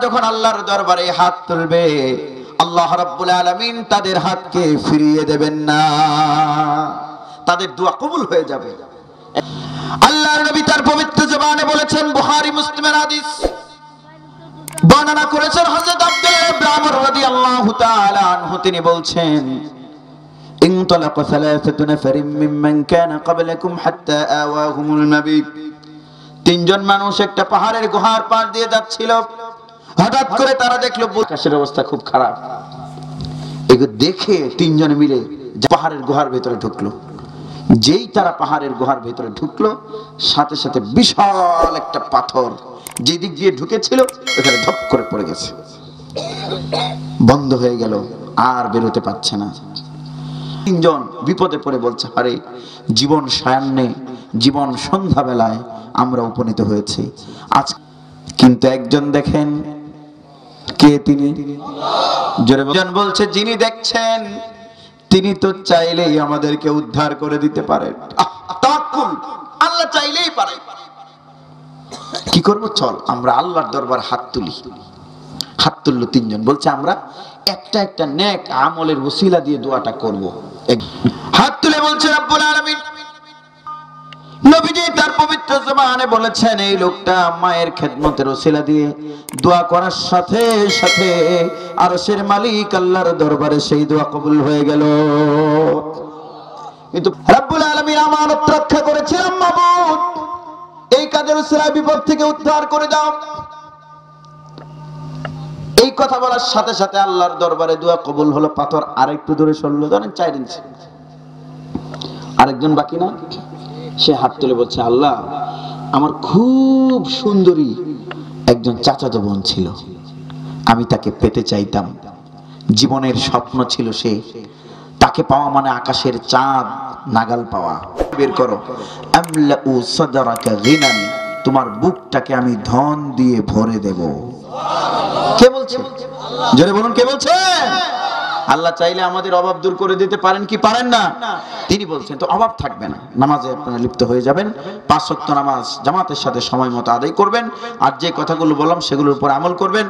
যখন আল্লাহর দরবারে হাত তুলবে আল্লাহ রাব্বুল আলামিন তাদের হাতকে ফিরিয়ে দেবেন না, তাদের দোয়া কবুল হয়ে যাবে। আল্লাহর নবী তার পবিত্র জবানে বলেছেন, বুখারী মুসলিমের হাদিস, বর্ণনা করেছেন হযরত আব্দুল্লাহ ইবনে আমর রাদিয়াল্লাহু তাআলা আনহু, তিনি বলছেন, ইনতালাকা সালাসাতু নাফারিন মিম্মান কানা ক্বাবলাকুম হাত্তা আওয়াহুমুল মাবিত। তিনজন মানুষ একটা পাহাড়ের গুহার পার দিয়ে যাচ্ছিল, হঠাৎ করে তারা দেখলো আকাশের অবস্থা খুব খারাপ। এগুলো দেখে তিনজন মিলে পাহাড়ের গুহার ভেতরে ঢুকলো। যেই তারা পাহাড়ের গুহার ভেতরে ঢুকলো, সাথে সাথে বিশাল একটা পাথর যেদিক দিয়ে ঢুকেছিল ওখানে ধপ করে পড়ে গেছে, বন্ধ হয়ে গেল, আর বেরোতে পারছে না। তিনজন বিপদে পড়ে বলছে, আরে জীবন সায়ান্নে, জীবন সন্ধ্যাবেলায় আমরা উপনীত হয়েছি আজ। কিন্তু একজন দেখেন, কে তিনি? জোরে বলছে, যিনি দেখছেন তিনি তো চাইলেই আমাদেরকে উদ্ধার করে দিতে পারেন। তাওয়াক্কুল, আল্লাহ চাইলেই পারে। কি করব? চল আমরা আল্লাহর দরবার হাত তুলি। হাত তুললো তিনজন, বলছে আমরা একটা একটা নেক আমলের ওসিলা দিয়ে দোয়াটা করব। হাত তুলে বলছে রব্বুল আলামিন। নবীজি তার পবিত্র জবানে বলেছেন, এই লোকটা মায়ের খেদমতের ওসিলা দিয়ে দোয়া করার সাথে সাথে আরশের মালিক আল্লাহর দরবারে সেই দোয়া কবুল হয়ে গেল। কিন্তু রব্বুল আলামিন আমানত রক্ষা করেছিলেন, মাবুদ এই কাদের ওসিলায় বিপদ থেকে উদ্ধার করে দাও। এই কথা বলার সাথে সাথে আল্লাহর দরবারে দোয়া কবুল হলো। পাথর আরেকটু দূরে সরলো, জানেন 4 ইঞ্চি। আরেকজন বাকি না, সে হাত তুলে বলছে, আল্লাহ আমার খুব সুন্দরী একজন চাচাতো বোন ছিল, আমি তাকে পেতে চাইতাম, জীবনের স্বপ্ন ছিল সে, তাকে পাওয়া মানে আকাশের চাঁদ নাগাল পাওয়া। বের করো, আমলাউ সাদরাকা গিনান, তোমার বুকটাকে আমি ধন দিয়ে ভরে দেব। কে বলছে? জোরে বলুন, কে বলছে? আল্লাহ চাইলে আমাদের অভাব দূর করে দিতে পারেন কি পারেন না? তিনি বলছেন, তো অভাব থাকবে না, নামাজে আপনারা লিপ্ত হয়ে যাবেন, 5 ওয়াক্ত নামাজ জামাতের সাথে সময় মতো আদায় করবেন, আর যে কথাগুলো বললাম সেগুলোর উপর আমল করবেন।